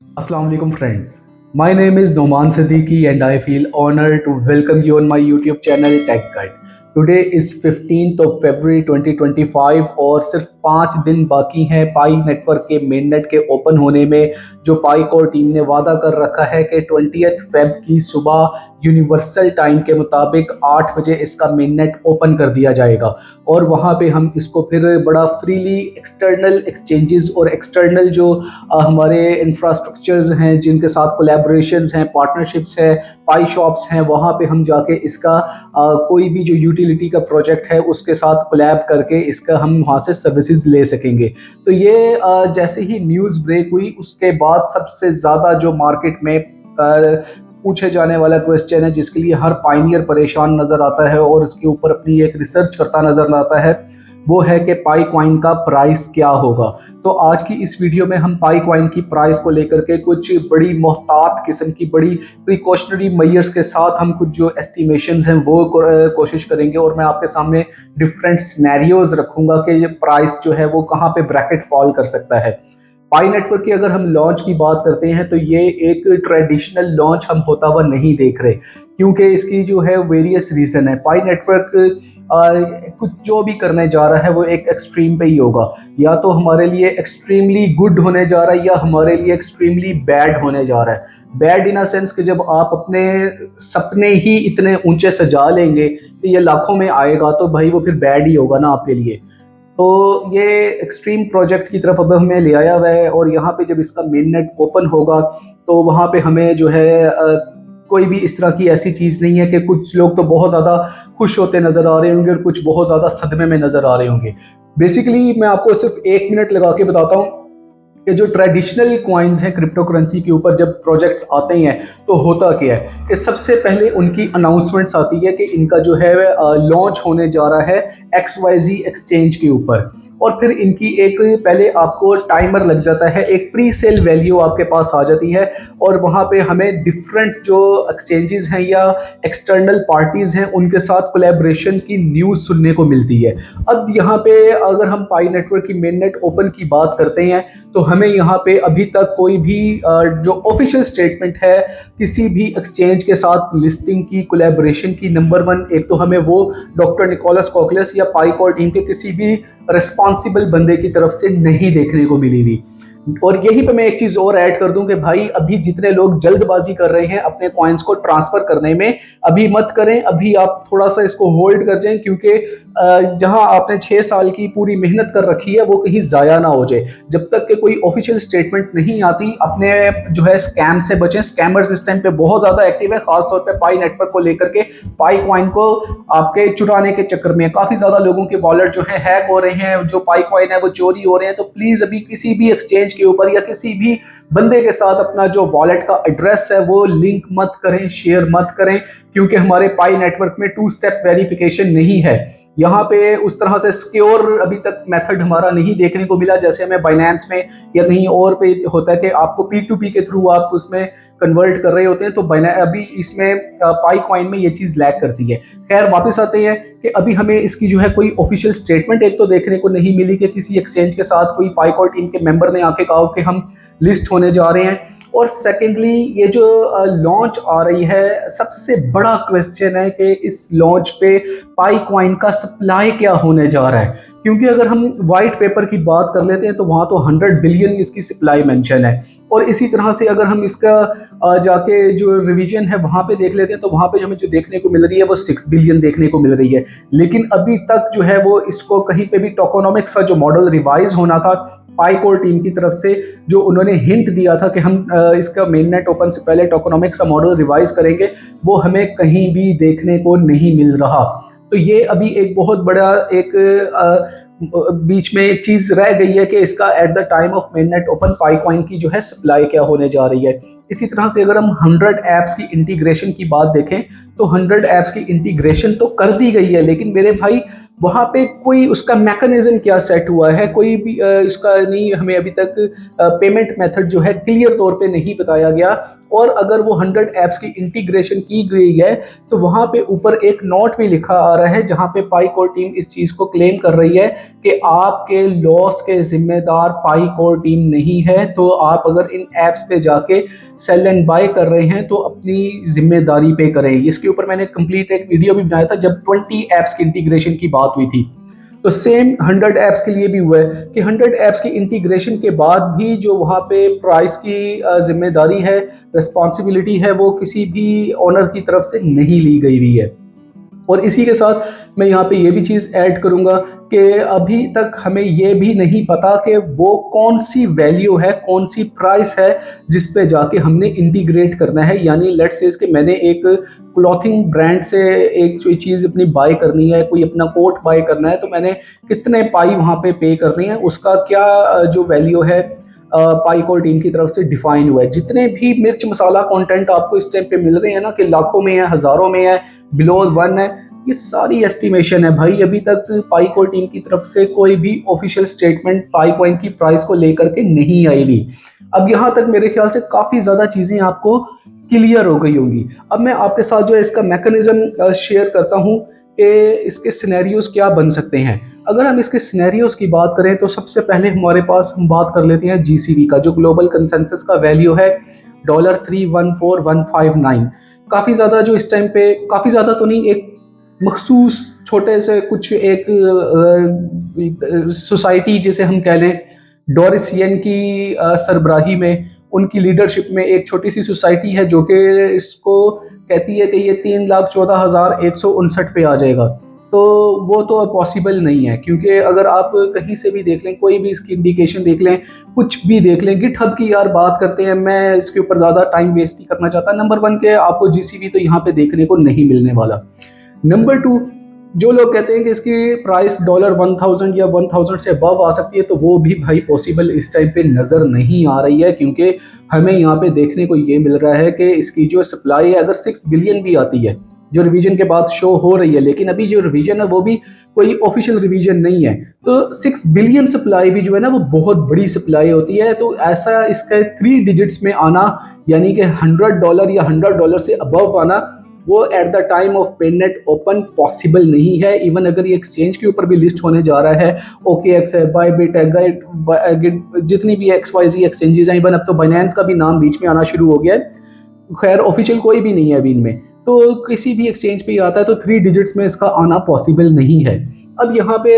Assalamu alaikum friends. My name is Noman Siddiqui and I feel honored to welcome you on my YouTube channel Tech Guide. Today is 15th of February 2025 और सिर्फ 5 दिन बाकी हैं पाई network के main net के open होने में। जो पाई कोर टीम ने वादा कर रखा है कि 20 फेब की सुबह यूनिवर्सल टाइम के मुताबिक 8 बजे इसका मेन नेट ओपन कर दिया जाएगा और वहाँ पे हम इसको फिर बड़ा फ्रीली एक्सटर्नल एक्सचेंजेस और एक्सटर्नल जो हमारे इंफ्रास्ट्रक्चर्स हैं जिनके साथ कोलैबोरेशंस हैं, पार्टनरशिप्स हैं, पाई शॉप्स हैं, वहाँ पे हम जाके इसका कोई भी जो यूटिलिटी का प्रोजेक्ट है उसके साथ कोलैब करके इसका हम वहाँ से सर्विसेज ले सकेंगे। तो ये जैसे ही न्यूज़ ब्रेक हुई उसके बाद सबसे ज़्यादा जो मार्केट में पूछे जाने वाला क्वेश्चन है जिसके लिए हर पाइनियर परेशान नज़र आता है और उसके ऊपर अपनी एक रिसर्च करता नज़र आता है, वो है कि पाई कॉइन का प्राइस क्या होगा। तो आज की इस वीडियो में हम पाई कॉइन की प्राइस को लेकर के कुछ बड़ी मोहतात किस्म की बड़ी प्रिकॉशनरी मेजर्स के साथ हम कुछ जो एस्टिमेशंस हैं वो कोशिश करेंगे और मैं आपके सामने डिफरेंट सिनेरियोज रखूंगा कि ये प्राइस जो है वो कहाँ पे ब्रैकेट फॉल कर सकता है। पाई नेटवर्क की अगर हम लॉन्च की बात करते हैं तो ये एक ट्रेडिशनल लॉन्च हम होता हुआ नहीं देख रहे, क्योंकि इसकी जो है वेरियस रीज़न है। पाई नेटवर्क कुछ जो भी करने जा रहा है वो एक एक्सट्रीम पे ही होगा, या तो हमारे लिए एक्सट्रीमली गुड होने जा रहा है या हमारे लिए एक्सट्रीमली बैड होने जा रहा है। बैड इन अ सेंस कि जब आप अपने सपने ही इतने ऊंचे सजा लेंगे कि ये लाखों में आएगा तो भाई वो फिर बैड ही होगा ना आपके लिए। तो ये एक्सट्रीम प्रोजेक्ट की तरफ अब हमें ले आया हुआ है और यहाँ पे जब इसका मेन नेट ओपन होगा तो वहाँ पे हमें जो है कोई भी इस तरह की ऐसी चीज़ नहीं है कि कुछ लोग तो बहुत ज़्यादा खुश होते नज़र आ रहे होंगे और कुछ बहुत ज़्यादा सदमे में नज़र आ रहे होंगे। बेसिकली मैं आपको सिर्फ 1 मिनट लगा के बताता हूँ कि जो ट्रेडिशनल कॉइन्स हैं क्रिप्टो करेंसी के ऊपर जब प्रोजेक्ट्स आते हैं तो होता क्या है कि सबसे पहले उनकी अनाउंसमेंट्स आती है कि इनका जो है लॉन्च होने जा रहा है XYZ एक्सचेंज के ऊपर, और फिर इनकी एक पहले आपको टाइमर लग जाता है, एक प्री सेल वैल्यू आपके पास आ जाती है और वहाँ पे हमें डिफरेंट जो एक्सचेंजेस हैं या एक्सटर्नल पार्टीज़ हैं उनके साथ कोलैबोरेशन की न्यूज़ सुनने को मिलती है। अब यहाँ पे अगर हम पाई नेटवर्क की मेन नेट ओपन की बात करते हैं तो हमें यहाँ पे अभी तक कोई भी जो ऑफिशियल स्टेटमेंट है किसी भी एक्सचेंज के साथ लिस्टिंग की, कोलैबोरेशन की, नंबर 1 एक तो हमें वो डॉक्टर निकोलस कोकलेस या पाई कोर टीम के किसी भी रिस्पॉन्सिबल बंदे की तरफ से नहीं देखने को मिली हुई। और यहीं पे मैं एक चीज और ऐड कर दूं कि भाई अभी जितने लोग जल्दबाजी कर रहे हैं अपने कॉइन्स को ट्रांसफर करने में, अभी मत करें, अभी आप थोड़ा सा इसको होल्ड कर जाएं, क्योंकि जहां आपने 6 साल की पूरी मेहनत कर रखी है वो कहीं जाया ना हो जाए। जब तक कि कोई ऑफिशियल स्टेटमेंट नहीं आती अपने जो है स्कैम से बचें। स्कैमर्स इस टाइम पे बहुत ज्यादा एक्टिव है, खासतौर पे पाई नेटवर्क को लेकर के। पाई कॉइन को आपके चुराने के चक्कर में काफी ज्यादा लोगों के वॉलेट जो है हैक हो रहे हैं, जो पाई कॉइन है वो चोरी हो रहे हैं। तो प्लीज अभी किसी भी एक्सचेंज के ऊपर या किसी भी बंदे के साथ अपना जो वॉलेट का एड्रेस है वो लिंक मत करें, शेयर मत करें, क्योंकि हमारे पाई नेटवर्क में 2 स्टेप वेरिफिकेशन नहीं है। यहाँ पे उस तरह से सिक्योर अभी तक मेथड हमारा नहीं देखने को मिला जैसे हमें बाइनेंस में या कहीं और पे होता है कि आपको P2P के थ्रू आप उसमें कन्वर्ट कर रहे होते हैं। तो अभी इसमें पाई कॉइन में ये चीज़ लैग करती है। खैर वापस आते हैं कि अभी हमें इसकी जो है कोई ऑफिशियल स्टेटमेंट एक तो देखने को नहीं मिली कि किसी एक्सचेंज के साथ कोई पाई कोर टीम के मेंबर ने आके कहा कि हम लिस्ट होने जा रहे हैं। और सेकेंडली ये जो लॉन्च आ रही है, सबसे बड़ा क्वेश्चन है कि इस लॉन्च पे पाई कॉइन का सप्लाई क्या होने जा रहा है। क्योंकि अगर हम वाइट पेपर की बात कर लेते हैं तो वहाँ तो 100 बिलियन इसकी सप्लाई मेंशन है, और इसी तरह से अगर हम इसका जाके जो रिवीजन है वहाँ पे देख लेते हैं तो वहाँ पे हमें जो देखने को मिल रही है वो 6 बिलियन देखने को मिल रही है। लेकिन अभी तक जो है वो इसको कहीं पे भी टोकोनॉमिक्स का जो मॉडल रिवाइज होना था पाई कोर टीम की तरफ से, जो उन्होंने हिंट दिया था कि हम इसका मेन नेट ओपन से पहले टोकोनॉमिक्स का मॉडल रिवाइज करेंगे, वो हमें कहीं भी देखने को नहीं मिल रहा। तो ये अभी एक बहुत बड़ा एक बीच में एक चीज रह गई है कि इसका at the time of main net open pi coin की जो है सप्लाई क्या होने जा रही है। इसी तरह से अगर हम 100 ऐप्स की इंटीग्रेशन की बात देखें तो 100 ऐप्स की इंटीग्रेशन तो कर दी गई है, लेकिन मेरे भाई वहाँ पे कोई उसका मैकेनिज्म क्या सेट हुआ है, कोई भी इसका नहीं, हमें अभी तक पेमेंट मेथड जो है क्लियर तौर पे नहीं बताया गया। और अगर वो 100 ऐप्स की इंटीग्रेशन की गई है तो वहाँ पे ऊपर एक नोट भी लिखा आ रहा है जहाँ पे पाईकोर टीम इस चीज़ को क्लेम कर रही है कि आपके लॉस के जिम्मेदार पाईकोर टीम नहीं है। तो आप अगर इन ऐप्स पे जाके सेल एंड बाय कर रहे हैं तो अपनी जिम्मेदारी पे करें। इसके ऊपर मैंने कंप्लीट एक वीडियो भी बनाया था जब 20 ऐप्स की इंटीग्रेशन की बात हुई थी। तो सेम 100 ऐप्स के लिए भी हुआ है कि 100 ऐप्स की इंटीग्रेशन के बाद भी जो वहाँ पे प्राइस की जिम्मेदारी है, रिस्पॉन्सिबिलिटी है, वो किसी भी ओनर की तरफ से नहीं ली गई हुई है। और इसी के साथ मैं यहाँ पे ये भी चीज़ ऐड करूँगा कि अभी तक हमें ये भी नहीं पता कि वो कौन सी वैल्यू है, कौन सी प्राइस है जिस पे जाके हमने इंटीग्रेट करना है। यानी लेट्स से कि मैंने एक क्लॉथिंग ब्रांड से एक कोई चीज़ अपनी बाय करनी है, कोई अपना कोट बाय करना है, तो मैंने कितने पाई वहाँ पे करनी है, उसका क्या जो वैल्यू है पाईकोर टीम की तरफ से डिफाइन हुआ है। जितने भी मिर्च मसाला कंटेंट आपको इस टाइम पे मिल रहे हैं ना कि लाखों में है, हज़ारों में है, बिलो 1 है, ये सारी एस्टिमेशन है भाई। अभी तक पाईकोर टीम की तरफ से कोई भी ऑफिशियल स्टेटमेंट पाईकॉइन की प्राइस को लेकर के नहीं आई हुई। अब यहाँ तक मेरे ख्याल से काफ़ी ज़्यादा चीज़ें आपको क्लियर हो गई होंगी। अब मैं आपके साथ जो है इसका मैकेनिज्म शेयर करता हूँ कि इसके सिनेरियोज क्या बन सकते हैं। अगर हम इसके सिनेरियोज की बात करें तो सबसे पहले हमारे पास हम बात कर लेते हैं जीसीवी का, जो ग्लोबल कंसेंसस का वैल्यू है $314,159। काफ़ी ज़्यादा जो इस टाइम पे, काफ़ी ज़्यादा तो नहीं, एक मखसूस छोटे से कुछ एक सोसाइटी जिसे हम कह लें, डोरिस येन की सरबराही में, उनकी लीडरशिप में एक छोटी सी सोसाइटी है जो कि इसको कहती है कि ये 3,14,159 पे आ जाएगा। तो वो तो पॉसिबल नहीं है, क्योंकि अगर आप कहीं से भी देख लें, कोई भी इसकी इंडिकेशन देख लें, कुछ भी देख लें, गिटहब की यार बात करते हैं, मैं इसके ऊपर ज़्यादा टाइम वेस्ट नहीं करना चाहता। नंबर 1 के आपको जीसीवी तो यहाँ पे देखने को नहीं मिलने वाला। नंबर 2, जो लोग कहते हैं कि इसकी प्राइस $1,000 या 1,000 से अबव आ सकती है, तो वो भी भाई पॉसिबल इस टाइम पे नज़र नहीं आ रही है, क्योंकि हमें यहाँ पे देखने को ये मिल रहा है कि इसकी जो सप्लाई है अगर 6 बिलियन भी आती है, जो रिवीजन के बाद शो हो रही है, लेकिन अभी जो रिवीजन है वो भी कोई ऑफिशियल रिवीजन नहीं है, तो 6 बिलियन सप्लाई भी जो है ना वो बहुत बड़ी सप्लाई होती है। तो ऐसा इसका 3 डिजिट्स में आना, यानी कि $100 या $100 से अबव आना, वो at the time of mainnet open possible नहीं है। इवन अगर ये एक्सचेंज के ऊपर भी लिस्ट होने जा रहा है, OKX है, बायबिट है, गिट, जितनी भी XYZ एक्सचेंजेस हैं, इवन अब तो बाइनेंस का भी नाम बीच में आना शुरू हो गया है, खैर ऑफिशियल कोई भी नहीं है अभी इनमें, तो किसी भी एक्सचेंज पे आता है तो 3 डिजिट्स में इसका आना पॉसिबल नहीं है। अब यहाँ पे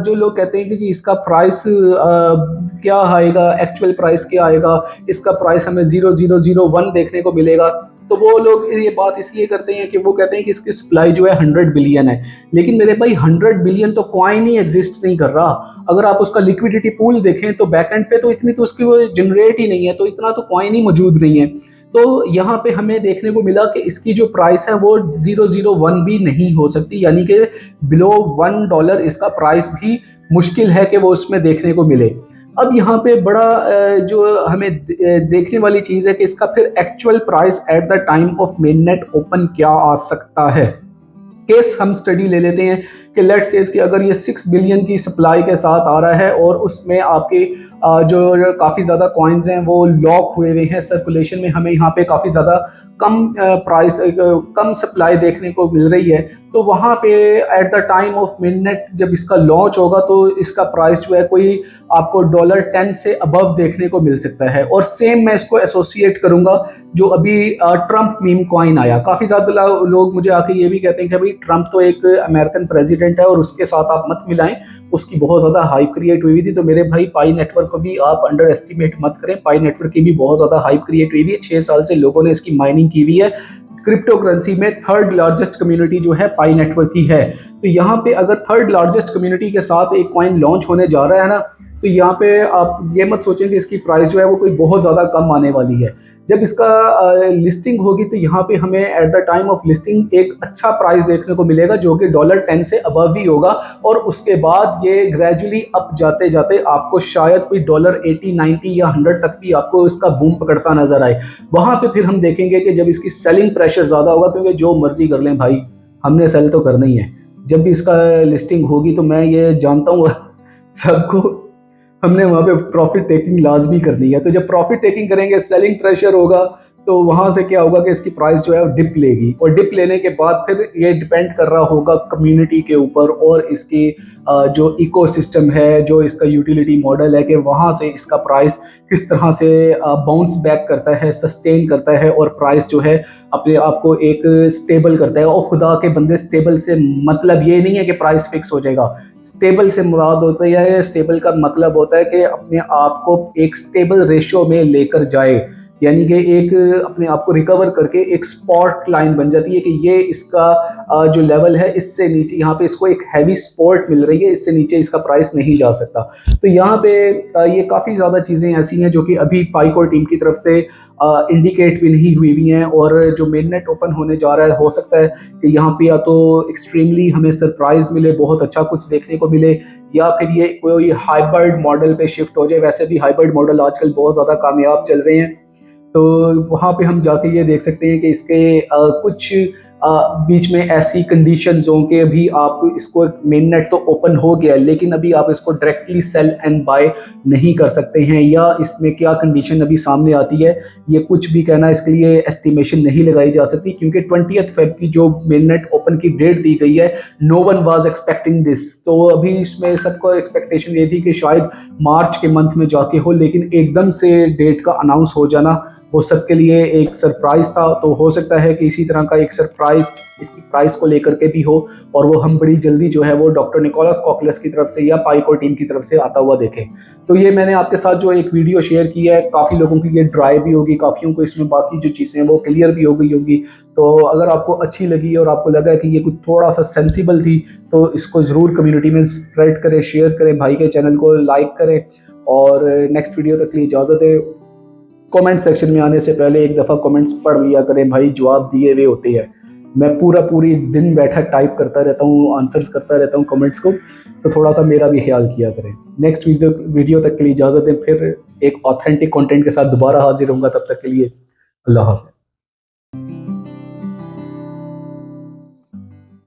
जो लोग कहते हैं कि जी इसका प्राइस क्या आएगा, एक्चुअल प्राइस क्या आएगा, इसका प्राइस हमें 0001 देखने को मिलेगा, तो वो लोग ये बात इसलिए करते हैं कि वो कहते हैं कि इसकी सप्लाई जो है 100 बिलियन है। लेकिन मेरे भाई 100 बिलियन तो कॉइन ही एग्जिस्ट नहीं कर रहा। अगर आप उसका लिक्विडिटी पूल देखें तो बैकएंड पे तो इतनी तो उसकी वो जनरेट ही नहीं है, तो इतना तो कॉइन ही मौजूद नहीं है। तो यहाँ पे हमें देखने को मिला कि इसकी जो प्राइस है वो 001 भी नहीं हो सकती, यानी कि बिलो $1 इसका प्राइस भी मुश्किल है कि वो उसमें देखने को मिले। अब यहाँ पे बड़ा जो हमें देखने वाली चीज़ है कि इसका फिर actual price at the time of mainnet open क्या आ सकता है। केस हम स्टडी ले लेते हैं कि लेट्स से कि अगर ये 6 बिलियन की सप्लाई के साथ आ रहा है और उसमें आपके जो काफ़ी ज़्यादा कॉइन्स हैं वो लॉक हुए हुए हैं सर्कुलेशन में, हमें यहाँ पे काफ़ी ज़्यादा कम प्राइस, कम सप्लाई देखने को मिल रही है, तो वहाँ पे एट द टाइम ऑफ मिडनेट जब इसका लॉन्च होगा तो इसका प्राइस जो है कोई आपको $10 से अबव देखने को मिल सकता है। और सेम मैं इसको एसोसिएट करूँगा जो अभी ट्रंप मीम कॉइन आया। काफ़ी ज़्यादा लोग मुझे आके ये भी कहते हैं कि भाई ट्रंप तो एक अमेरिकन प्रेसिडेंट है और उसके साथ आप मत मिलाएं, उसकी बहुत ज़्यादा हाइप क्रिएट हुई थी। तो मेरे भाई पाई नेटवर्क को भी आप अंडर एस्टिमेट मत करें, पाई नेटवर्क की भी बहुत ज़्यादा हाइप क्रिएट हुई है। 6 साल से लोगों ने इसकी माइनिंग की हुई है। क्रिप्टो करेंसी में 3rd लार्जेस्ट कम्युनिटी जो है पाई नेटवर्क की है। तो यहाँ पे अगर 3rd लार्जेस्ट कम्युनिटी के साथ एक कॉइन लॉन्च होने जा रहा है ना, तो यहाँ पे आप ये मत सोचें कि इसकी प्राइस जो है वो कोई बहुत ज़्यादा कम आने वाली है। जब इसका लिस्टिंग होगी तो यहाँ पे हमें at the time of listing एक अच्छा प्राइस देखने को मिलेगा जो कि $10 से अबव ही होगा, और उसके बाद ये ग्रेजुअली अप जाते जाते आपको शायद कोई $80, 90 या 100 तक भी आपको इसका बूम पकड़ता नजर आए। वहाँ पे फिर हम देखेंगे कि जब इसकी सेलिंग प्रेशर ज़्यादा होगा, क्योंकि जो मर्जी कर लें भाई, हमने सेल तो करना ही है। जब भी इसका लिस्टिंग होगी तो मैं ये जानता हूँ सबको, हमने वहाँ पे प्रॉफिट टेकिंग लाजमी करनी है। तो जब प्रॉफिट टेकिंग करेंगे, सेलिंग प्रेशर होगा, तो वहाँ से क्या होगा कि इसकी प्राइस जो है वो डिप लेगी, और डिप लेने के बाद फिर ये डिपेंड कर रहा होगा कम्युनिटी के ऊपर और इसकी जो इकोसिस्टम है, जो इसका यूटिलिटी मॉडल है, कि वहाँ से इसका प्राइस किस तरह से बाउंस बैक करता है, सस्टेन करता है, और प्राइस जो है अपने आप को एक स्टेबल करता है। और खुदा के बंदे, स्टेबल से मतलब ये नहीं है कि प्राइस फिक्स हो जाएगा। स्टेबल से मुराद होता है, स्टेबल का मतलब होता है कि अपने आप को एक स्टेबल रेशियो में लेकर जाए, यानी कि एक अपने आप को रिकवर करके एक स्पॉट लाइन बन जाती है कि ये इसका जो लेवल है, इससे नीचे यहाँ पे इसको एक हैवी सपोर्ट मिल रही है, इससे नीचे इसका प्राइस नहीं जा सकता। तो यहाँ पे ये काफ़ी ज़्यादा चीज़ें ऐसी हैं जो कि अभी पाइकोर टीम की तरफ से इंडिकेट भी नहीं हुई हैं, और जो मेन नेट ओपन होने जा रहा है, हो सकता है कि यहाँ पे या तो एक्सट्रीमली हमें सरप्राइज मिले, बहुत अच्छा कुछ देखने को मिले, या फिर ये कोई हाइब्रिड मॉडल पे शिफ्ट हो जाए। वैसे भी हाइब्रिड मॉडल आजकल बहुत ज़्यादा कामयाब चल रहे हैं, तो वहाँ पे हम जाके ये देख सकते हैं कि इसके कुछ बीच में ऐसी कंडीशंस हों कि अभी आप इसको, मेन नेट तो ओपन हो गया लेकिन अभी आप इसको डायरेक्टली सेल एंड बाय नहीं कर सकते हैं, या इसमें क्या कंडीशन अभी सामने आती है ये कुछ भी कहना, इसके लिए एस्टिमेशन नहीं लगाई जा सकती, क्योंकि 20 फेब की जो मेन नेट ओपन की डेट दी गई है, no one was expecting this. तो अभी इसमें सबको एक्सपेक्टेशन ये थी कि शायद मार्च के मंथ में जाके हो, लेकिन एकदम से डेट का अनाउंस हो जाना वो सबके लिए एक सरप्राइज था। तो हो सकता है कि इसी तरह का एक सरप्राइज इसकी प्राइस को लेकर के भी हो, और वो हम बड़ी जल्दी जो है वो डॉक्टर निकोलस कोकलस की तरफ से या पाइकोर टीम की तरफ से आता हुआ देखें। तो ये मैंने आपके साथ जो एक वीडियो शेयर की है, काफ़ी लोगों की ये ड्राई भी होगी, काफ़ियों को इसमें बाकी जो चीज़ें हैं वो क्लियर भी हो गई होगी। तो अगर आपको अच्छी लगी और आपको लगा कि ये कुछ थोड़ा सा सेंसिबल थी, तो इसको ज़रूर कम्युनिटी में स्प्रेड करें, शेयर करें, भाई के चैनल को लाइक करें, और नेक्स्ट वीडियो तक के लिए इजाज़त है। कमेंट सेक्शन में आने से पहले एक दफ़ा कमेंट्स पढ़ लिया करें भाई, जवाब दिए हुए होते हैं। मैं पूरी दिन बैठा टाइप करता रहता हूँ, आंसर्स करता रहता हूँ कमेंट्स को, तो थोड़ा सा मेरा भी ख्याल किया करें। नेक्स्ट वीडियो तक के लिए इजाज़त दें, फिर एक ऑथेंटिक कंटेंट के साथ दोबारा हाजिर होऊंगा। तब तक के लिए अल्लाह हाफ़िज़।